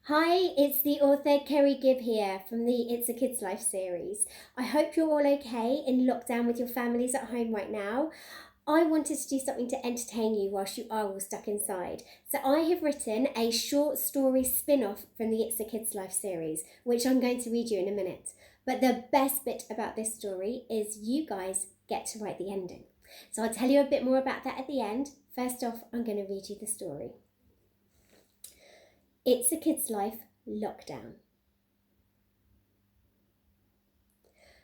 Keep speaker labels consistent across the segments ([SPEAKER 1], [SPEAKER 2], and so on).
[SPEAKER 1] Hi, it's the author Kerry Gibb here from the It's a Kid's Life series. I hope you're all okay in lockdown with your families at home right now. I wanted to do something to entertain you whilst you are all stuck inside. So I have written a short story spin-off from the It's a Kid's Life series, which I'm going to read you in a minute. But the best bit about this story is you guys get to write the ending. So I'll tell you a bit more about that at the end. First off, I'm going to read you the story. It's a Kid's Life Lockdown.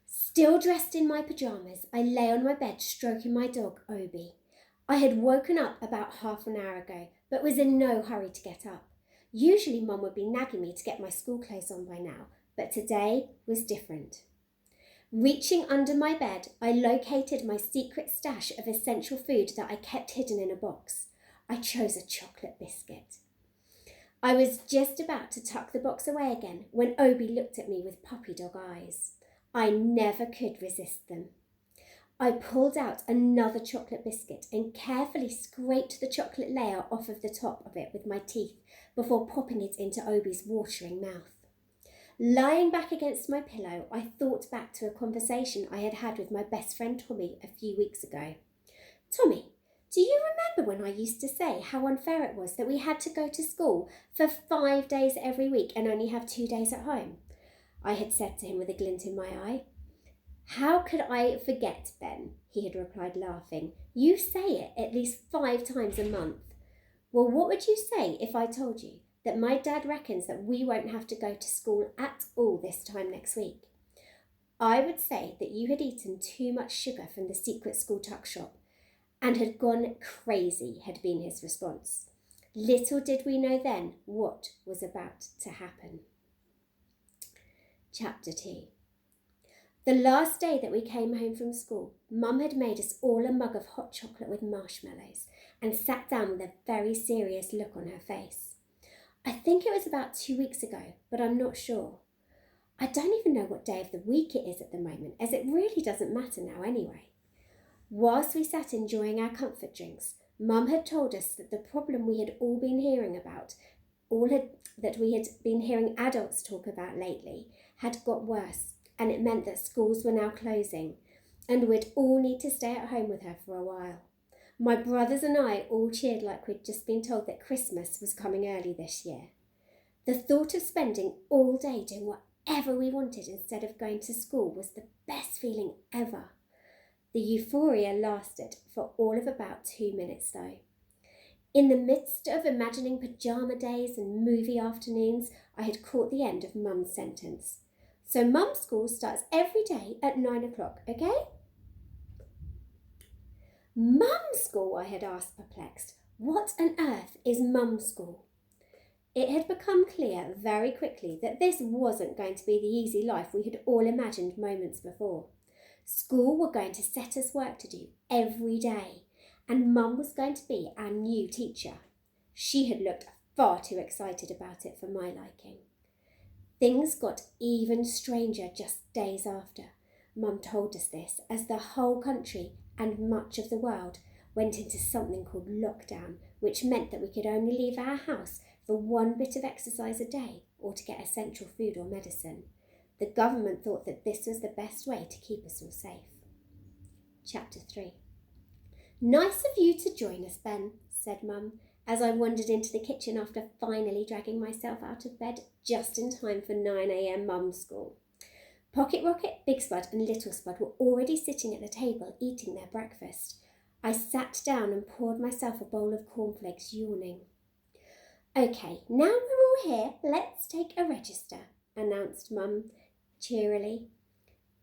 [SPEAKER 1] Still dressed in my pyjamas, I lay on my bed stroking my dog, Obi. I had woken up about half an hour ago, but was in no hurry to get up. Usually Mum would be nagging me to get my school clothes on by now, but today was different. Reaching under my bed, I located my secret stash of essential food that I kept hidden in a box. I chose a chocolate biscuit. I was just about to tuck the box away again when Obi looked at me with puppy dog eyes. I never could resist them. I pulled out another chocolate biscuit and carefully scraped the chocolate layer off of the top of it with my teeth before popping it into Obi's watering mouth. Lying back against my pillow, I thought back to a conversation I had had with my best friend Tommy a few weeks ago. Tommy, do you remember when I used to say how unfair it was that we had to go to school for 5 days every week and only have 2 days at home? I had said to him with a glint in my eye. How could I forget, Ben? He had replied, laughing. You say it at least 5 times a month. Well, what would you say if I told you that my dad reckons that we won't have to go to school at all this time next week? I would say that you had eaten too much sugar from the secret school tuck shop and had gone crazy, had been his response. Little did we know then what was about to happen. Chapter 2. The last day that we came home from school, Mum had made us all a mug of hot chocolate with marshmallows and sat down with a very serious look on her face. I think it was about 2 weeks ago, but I'm not sure. I don't even know what day of the week it is at the moment, as it really doesn't matter now anyway. Whilst we sat enjoying our comfort drinks, Mum had told us that the problem we had all been hearing about, that we had been hearing adults talk about lately, had got worse, and it meant that schools were now closing, and we'd all need to stay at home with her for a while. My brothers and I all cheered like we'd just been told that Christmas was coming early this year. The thought of spending all day doing whatever we wanted instead of going to school was the best feeling ever. The euphoria lasted for all of about 2 minutes though. In the midst of imagining pyjama days and movie afternoons, I had caught the end of Mum's sentence. So Mum's school starts every day at 9 o'clock, okay? Mum's school, I had asked, perplexed. What on earth is Mum's school? It had become clear very quickly that this wasn't going to be the easy life we had all imagined moments before. School were going to set us work to do every day, and Mum was going to be our new teacher. She had looked far too excited about it for my liking. Things got even stranger just days after. Mum told us this as the whole country and much of the world went into something called lockdown, which meant that we could only leave our house for 1 bit of exercise a day or to get essential food or medicine. The government thought that this was the best way to keep us all safe. Chapter 3. Nice of you to join us, Ben, said Mum, as I wandered into the kitchen after finally dragging myself out of bed just in time for 9 a.m. Mum's school. Pocket Rocket, Big Spud and Little Spud were already sitting at the table eating their breakfast. I sat down and poured myself a bowl of cornflakes, yawning. Okay, now we're all here, let's take a register, announced Mum cheerily.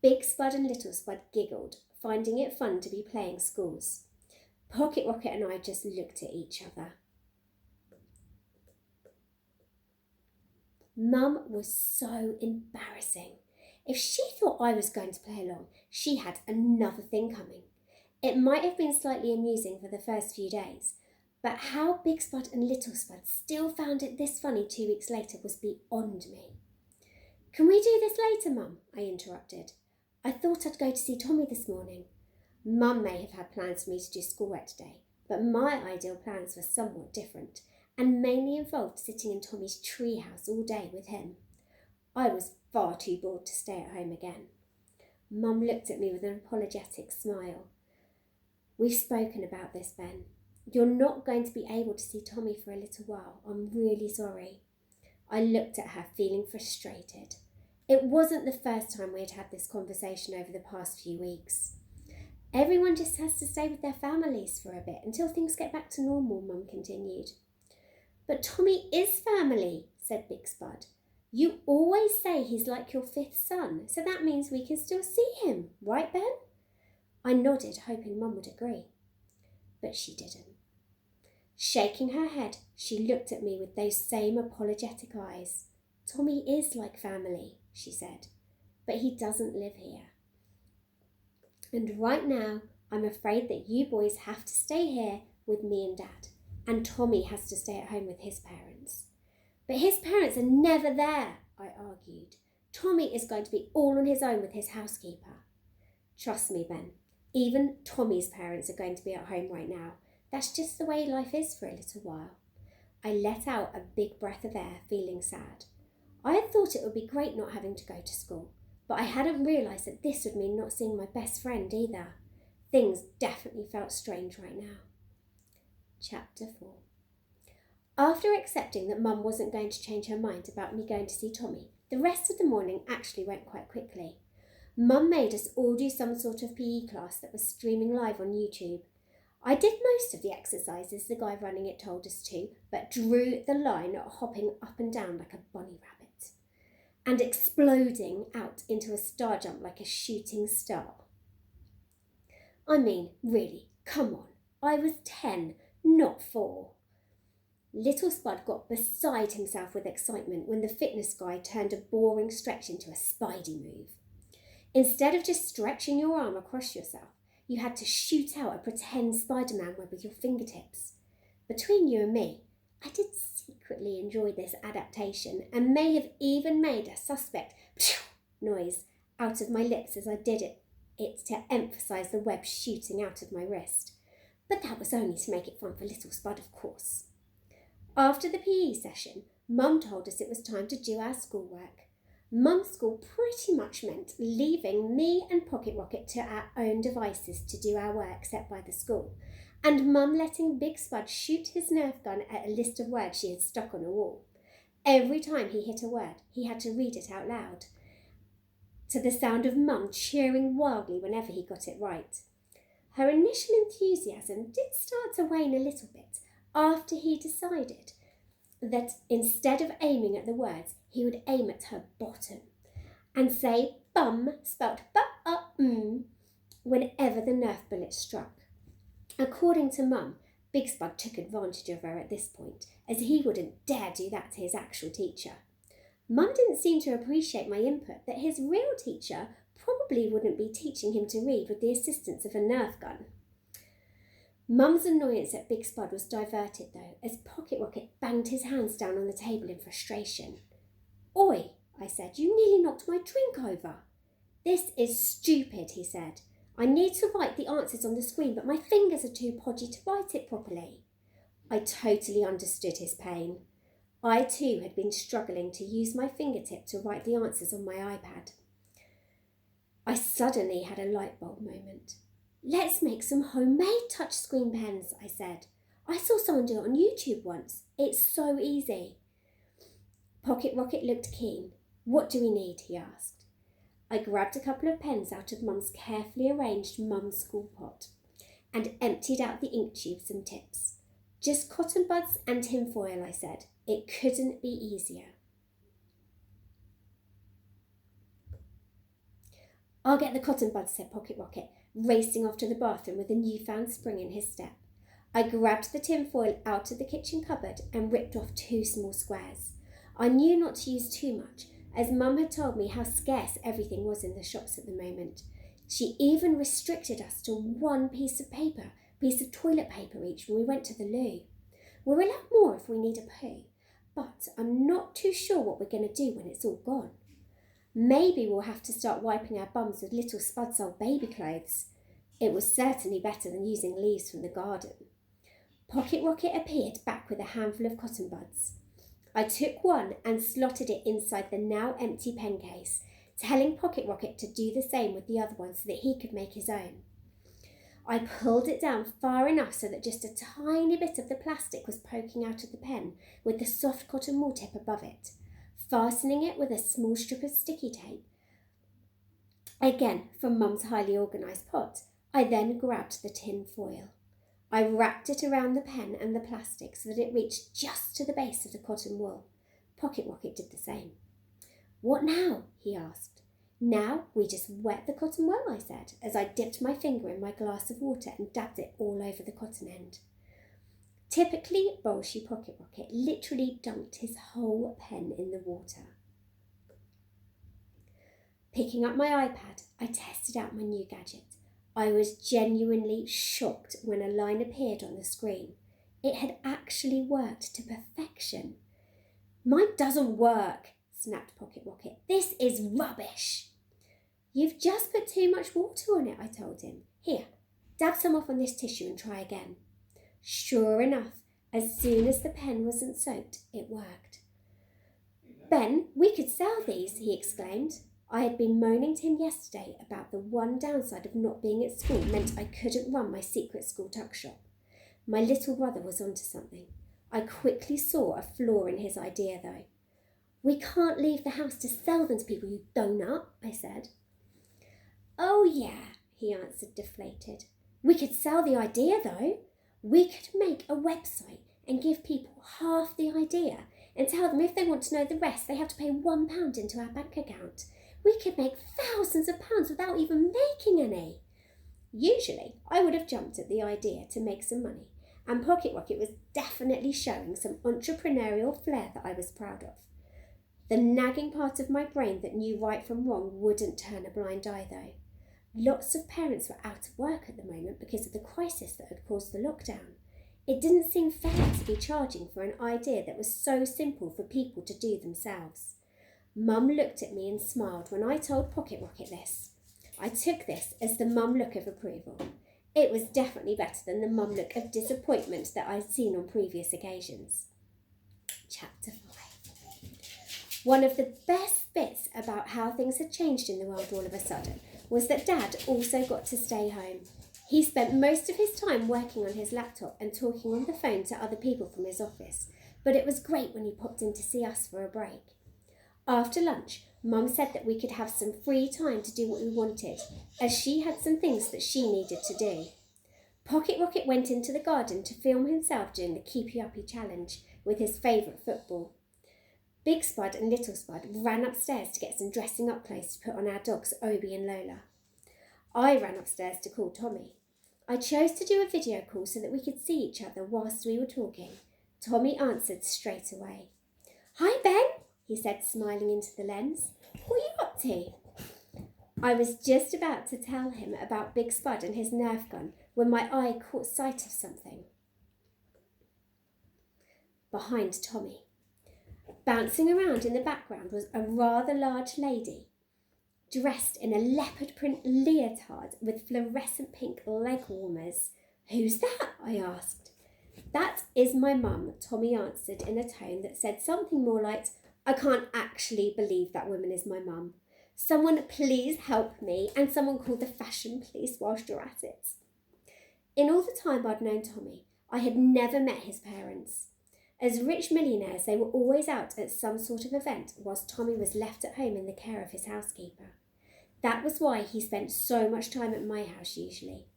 [SPEAKER 1] Big Spud and Little Spud giggled, finding it fun to be playing schools. Pocket Rocket and I just looked at each other. Mum was so embarrassing. If she thought I was going to play along, she had another thing coming. It might have been slightly amusing for the first few days, but how Big Spud and Little Spud still found it this funny 2 weeks later was beyond me. Can we do this later, Mum? I interrupted. I thought I'd go to see Tommy this morning. Mum may have had plans for me to do schoolwork today, but my ideal plans were somewhat different, and mainly involved sitting in Tommy's treehouse all day with him. I was far too bored to stay at home again. Mum looked at me with an apologetic smile. We've spoken about this, Ben. You're not going to be able to see Tommy for a little while. I'm really sorry. I looked at her, feeling frustrated. It wasn't the first time we had had this conversation over the past few weeks. Everyone just has to stay with their families for a bit until things get back to normal, Mum continued. But Tommy is family, said Big Spud. You always say he's like your fifth son, so that means we can still see him, right, Ben? I nodded, hoping Mum would agree. But she didn't. Shaking her head, she looked at me with those same apologetic eyes. Tommy is like family, she said, but he doesn't live here. And right now, I'm afraid that you boys have to stay here with me and Dad, and Tommy has to stay at home with his parents. But his parents are never there, I argued. Tommy is going to be all on his own with his housekeeper. Trust me, Ben, even Tommy's parents are going to be at home right now. That's just the way life is for a little while. I let out a big breath of air, feeling sad. I had thought it would be great not having to go to school, but I hadn't realised that this would mean not seeing my best friend either. Things definitely felt strange right now. Chapter 4. After accepting that Mum wasn't going to change her mind about me going to see Tommy, the rest of the morning actually went quite quickly. Mum made us all do some sort of PE class that was streaming live on YouTube. I did most of the exercises the guy running it told us to, but drew the line at hopping up and down like a bunny rabbit and exploding out into a star jump like a shooting star. I mean, really, come on. I was 10, not 4. Little Spud got beside himself with excitement when the fitness guy turned a boring stretch into a Spidey move. Instead of just stretching your arm across yourself, you had to shoot out a pretend Spider-Man web with your fingertips. Between you and me, I did secretly enjoy this adaptation and may have even made a suspect noise out of my lips as I did it to emphasise the web shooting out of my wrist. But that was only to make it fun for little Spud, of course. After the PE session, Mum told us it was time to do our schoolwork. Mum's school pretty much meant leaving me and Pocket Rocket to our own devices to do our work set by the school, and Mum letting Big Spud shoot his Nerf gun at a list of words she had stuck on a wall. Every time he hit a word, he had to read it out loud, to the sound of Mum cheering wildly whenever he got it right. Her initial enthusiasm did start to wane a little bit after he decided that instead of aiming at the words, he would aim at her bottom and say bum, spelt bu-uh-mm, whenever the Nerf bullet struck. According to Mum, Big Spud took advantage of her at this point, as he wouldn't dare do that to his actual teacher. Mum didn't seem to appreciate my input that his real teacher probably wouldn't be teaching him to read with the assistance of a Nerf gun. Mum's annoyance at Big Spud was diverted, though, as Pocket Rocket banged his hands down on the table in frustration. Oi, I said, you nearly knocked my drink over. This is stupid, he said. I need to write the answers on the screen, but my fingers are too podgy to write it properly. I totally understood his pain. I too had been struggling to use my fingertip to write the answers on my iPad. I suddenly had a light bulb moment. Let's make some homemade touchscreen pens, I said. I saw someone do it on YouTube once. It's so easy. Pocket Rocket looked keen. What do we need? He asked. I grabbed a couple of pens out of Mum's carefully arranged Mum's school pot and emptied out the ink tubes and tips. Just cotton buds and tin foil, I said. It couldn't be easier. I'll get the cotton buds, said Pocket Rocket, racing off to the bathroom with a newfound spring in his step. I grabbed the tin foil out of the kitchen cupboard and ripped off 2 small squares. I knew not to use too much, as Mum had told me how scarce everything was in the shops at the moment. She even restricted us to 1 piece of toilet paper each when we went to the loo. We're allowed more if we need a poo, but I'm not too sure what we're going to do when it's all gone. Maybe we'll have to start wiping our bums with little Spud's old baby clothes. It was certainly better than using leaves from the garden. Pocket Rocket appeared back with a handful of cotton buds. I took one and slotted it inside the now empty pen case, telling Pocket Rocket to do the same with the other one so that he could make his own. I pulled it down far enough so that just a tiny bit of the plastic was poking out of the pen with the soft cotton wool tip above it, fastening it with a small strip of sticky tape. Again, from Mum's highly organised pot, I then grabbed the tin foil. I wrapped it around the pen and the plastic so that it reached just to the base of the cotton wool. Pocket Rocket did the same. "What now?" he asked. "Now we just wet the cotton well," I said, as I dipped my finger in my glass of water and dabbed it all over the cotton end. Typically bolshy Pocket Rocket literally dunked his whole pen in the water. Picking up my iPad, I tested out my new gadget. I was genuinely shocked when a line appeared on the screen. It had actually worked to perfection. "Mine doesn't work," snapped Pocket Rocket. "This is rubbish." "You've just put too much water on it," I told him. "Here, dab some off on this tissue and try again." Sure enough, as soon as the pen wasn't soaked, it worked. "Ben, we could sell these," he exclaimed. I had been moaning to him yesterday about the one downside of not being at school meant I couldn't run my secret school tuck shop. My little brother was onto something. I quickly saw a flaw in his idea, though. "We can't leave the house to sell them to people, you donut," I said. "Oh yeah," he answered, deflated. "We could sell the idea, though. We could make a website and give people half the idea and tell them if they want to know the rest, they have to pay £1 into our bank account. We could make thousands of pounds without even making any." Usually, I would have jumped at the idea to make some money, and Pocket Rocket was definitely showing some entrepreneurial flair that I was proud of. The nagging part of my brain that knew right from wrong wouldn't turn a blind eye, though. Lots of parents were out of work at the moment because of the crisis that had caused the lockdown. It didn't seem fair to be charging for an idea that was so simple for people to do themselves. Mum looked at me and smiled when I told Pocket Rocket this. I took this as the mum look of approval. It was definitely better than the mum look of disappointment that I'd seen on previous occasions. Chapter 5. One of the best bits about how things had changed in the world all of a sudden was that Dad also got to stay home. He spent most of his time working on his laptop and talking on the phone to other people from his office, but it was great when he popped in to see us for a break. After lunch, Mum said that we could have some free time to do what we wanted, as she had some things that she needed to do. Pocket Rocket went into the garden to film himself doing the Keepy Uppy challenge with his favourite football. Big Spud and Little Spud ran upstairs to get some dressing up clothes to put on our dogs Obi and Lola. I ran upstairs to call Tommy. I chose to do a video call so that we could see each other whilst we were talking. Tommy answered straight away. "Hi, Ben," he said, smiling into the lens. "What are you up to?" I was just about to tell him about Big Spud and his Nerf gun when my eye caught sight of something behind Tommy. Bouncing around in the background was a rather large lady, dressed in a leopard print leotard with fluorescent pink leg warmers. "Who's that?" I asked. "That is my mum," Tommy answered in a tone that said something more like, "I can't actually believe that woman is my mum. Someone please help me, and someone call the fashion police whilst you're at it." In all the time I'd known Tommy, I had never met his parents. As rich millionaires, they were always out at some sort of event whilst Tommy was left at home in the care of his housekeeper. That was why he spent so much time at my house usually.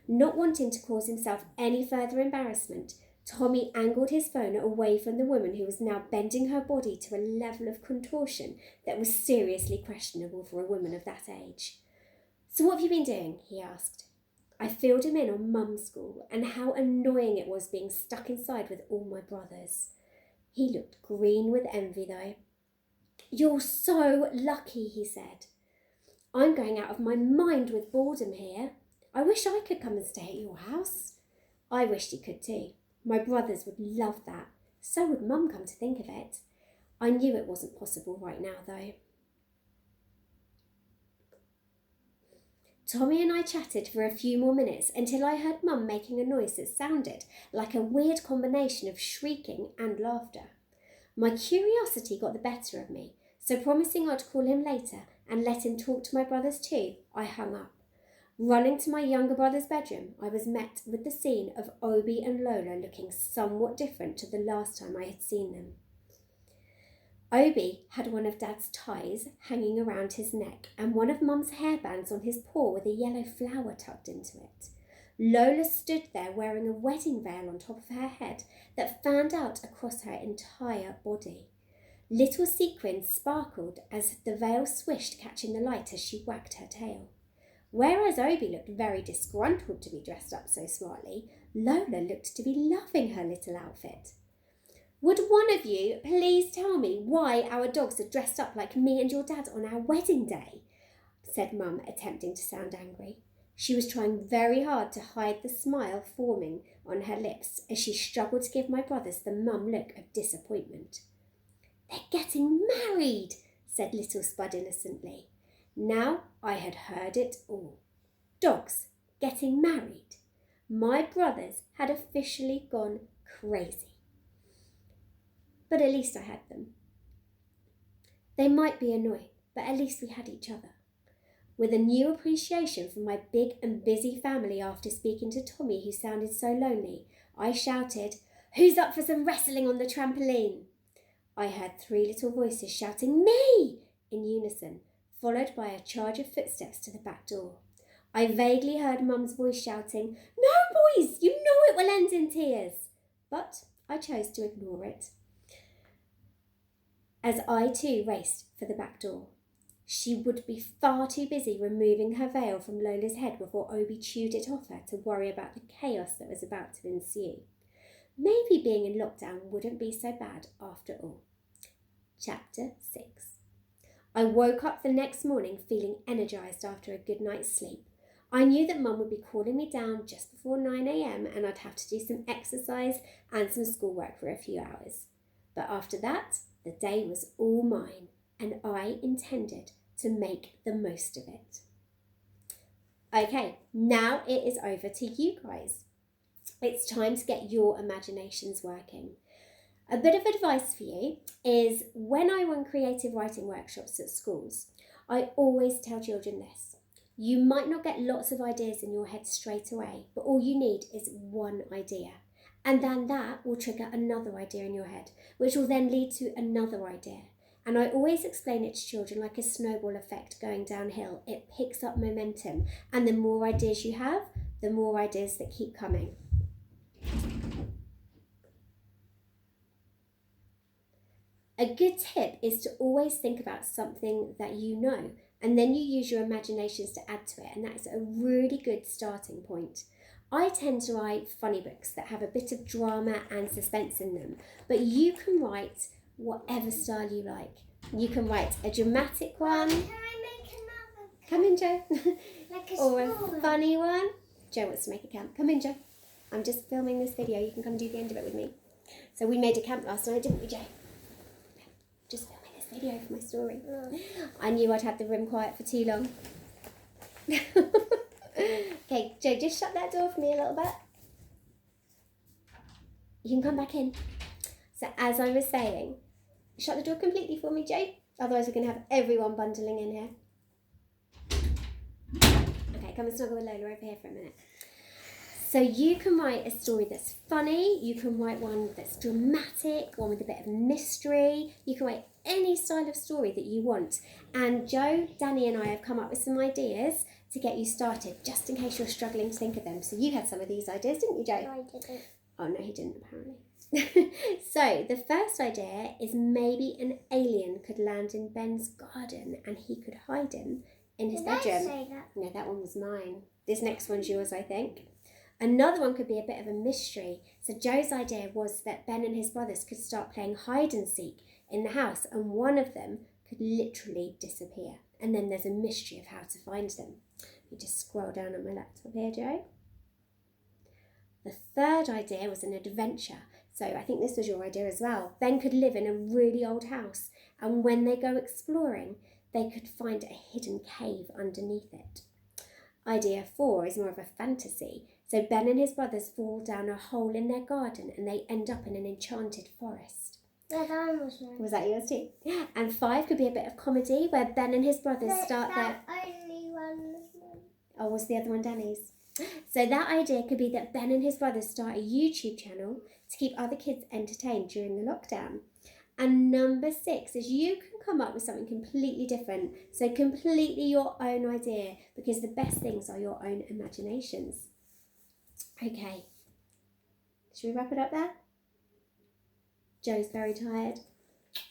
[SPEAKER 1] Not wanting to cause himself any further embarrassment, Tommy angled his phone away from the woman who was now bending her body to a level of contortion that was seriously questionable for a woman of that age. "So what have you been doing?" he asked. I filled him in on Mum's school and how annoying it was being stuck inside with all my brothers. He looked green with envy though. "You're so lucky," he said. "I'm going out of my mind with boredom here. I wish I could come and stay at your house." I wished he could too. My brothers would love that. So would Mum, come to think of it. I knew it wasn't possible right now though. Tommy and I chatted for a few more minutes until I heard Mum making a noise that sounded like a weird combination of shrieking and laughter. My curiosity got the better of me, so promising I'd call him later and let him talk to my brothers too, I hung up. Running to my younger brother's bedroom, I was met with the scene of Obi and Lola looking somewhat different to the last time I had seen them. Obi had one of Dad's ties hanging around his neck and one of Mum's hairbands on his paw with a yellow flower tucked into it. Lola stood there wearing a wedding veil on top of her head that fanned out across her entire body. Little sequins sparkled as the veil swished, catching the light as she wagged her tail. Whereas Obi looked very disgruntled to be dressed up so smartly, Lola looked to be loving her little outfit. "Would one of you please tell me why our dogs are dressed up like me and your dad on our wedding day?" said Mum, attempting to sound angry. She was trying very hard to hide the smile forming on her lips as she struggled to give my brothers the mum look of disappointment. "They're getting married," said little Spud innocently. Now I had heard it all. Dogs getting married. My brothers had officially gone crazy. But at least I had them. They might be annoying, but at least we had each other. With a new appreciation for my big and busy family after speaking to Tommy, who sounded so lonely, I shouted, "Who's up for some wrestling on the trampoline?" I heard 3 little voices shouting, "Me!" in unison, followed by a charge of footsteps to the back door. I vaguely heard Mum's voice shouting, "No, boys, you know it will end in tears." But I chose to ignore it, as I too raced for the back door. She would be far too busy removing her veil from Lola's head before Obi chewed it off her to worry about the chaos that was about to ensue. Maybe being in lockdown wouldn't be so bad after all. Chapter 6. I woke up the next morning feeling energised after a good night's sleep. I knew that Mum would be calling me down just before 9 a.m. and I'd have to do some exercise and some schoolwork for a few hours. But after that, the day was all mine, and I intended to make the most of it. Okay, now it is over to you guys. It's time to get your imaginations working. A bit of advice for you is when I run creative writing workshops at schools, I always tell children this. You might not get lots of ideas in your head straight away, but all you need is one idea. And then that will trigger another idea in your head, which will then lead to another idea. And I always explain it to children like a snowball effect going downhill. It picks up momentum, and the more ideas you have, the more ideas that keep coming. A good tip is to always think about something that you know, and then you use your imaginations to add to it, and that's a really good starting point. I tend to write funny books that have a bit of drama and suspense in them, but you can write whatever style you like. You can write a dramatic one.
[SPEAKER 2] Can I make another?
[SPEAKER 1] Come in, Joe.
[SPEAKER 2] Like a
[SPEAKER 1] or
[SPEAKER 2] small
[SPEAKER 1] a funny one. Joe wants to make a camp. Come in, Joe. I'm just filming this video. You can come do the end of it with me. So we made a camp last night, didn't we, Joe? Just filming this video for my story. I knew I'd have the room quiet for too long. Okay, Joe, just shut that door for me a little bit. You can come back in. So as I was saying, shut the door completely for me, Joe. Otherwise we're going to have everyone bundling in here. Okay, come and snuggle with Lola over here for a minute. So you can write a story that's funny. You can write one that's dramatic, one with a bit of mystery. You can write any style of story that you want. And Joe, Danny and I have come up with some ideas to get you started, just in case you're struggling to think of them. So you had some of these ideas, didn't you, Joe?
[SPEAKER 2] No, I didn't.
[SPEAKER 1] Oh, no, he didn't, apparently. So the first idea is maybe an alien could land in Ben's garden and he could hide him in his bedroom.
[SPEAKER 2] Did I say that?
[SPEAKER 1] No, that one was mine. This next one's yours, I think. Another one could be a bit of a mystery. So Joe's idea was that Ben and his brothers could start playing hide and seek in the house, and one of them could literally disappear. And then there's a mystery of how to find them. You just scroll down on my laptop here, Joe. The third idea was an adventure. So I think this was your idea as well. Ben could live in a really old house, and when they go exploring, they could find a hidden cave underneath it. Idea 4 is more of a fantasy. So Ben and his brothers fall down a hole in their garden and they end up in an enchanted forest.
[SPEAKER 2] Yeah, that one was mine.
[SPEAKER 1] Was that yours too? And 5 could be a bit of comedy where Ben and his brothers start their...
[SPEAKER 2] only one was mine.
[SPEAKER 1] Oh, was the other one Danny's? So that idea could be that Ben and his brothers start a YouTube channel to keep other kids entertained during the lockdown. And number 6 is you can come up with something completely different. So completely your own idea, because the best things are your own imaginations. Okay. Should we wrap it up there? Joe's very tired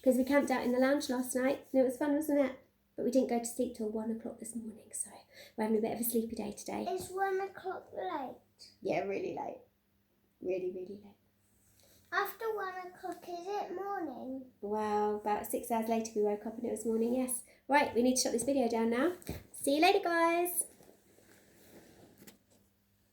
[SPEAKER 1] because we camped out in the lounge last night and it was fun, wasn't it? But we didn't go to sleep till 1 o'clock this morning, so we're having a bit of a sleepy day today.
[SPEAKER 2] It's 1 o'clock late.
[SPEAKER 1] Yeah, really late. Really, really late.
[SPEAKER 2] After 1 o'clock, is it morning?
[SPEAKER 1] Wow, about 6 hours later we woke up and it was morning, yes. Right, we need to shut this video down now. See you later, guys.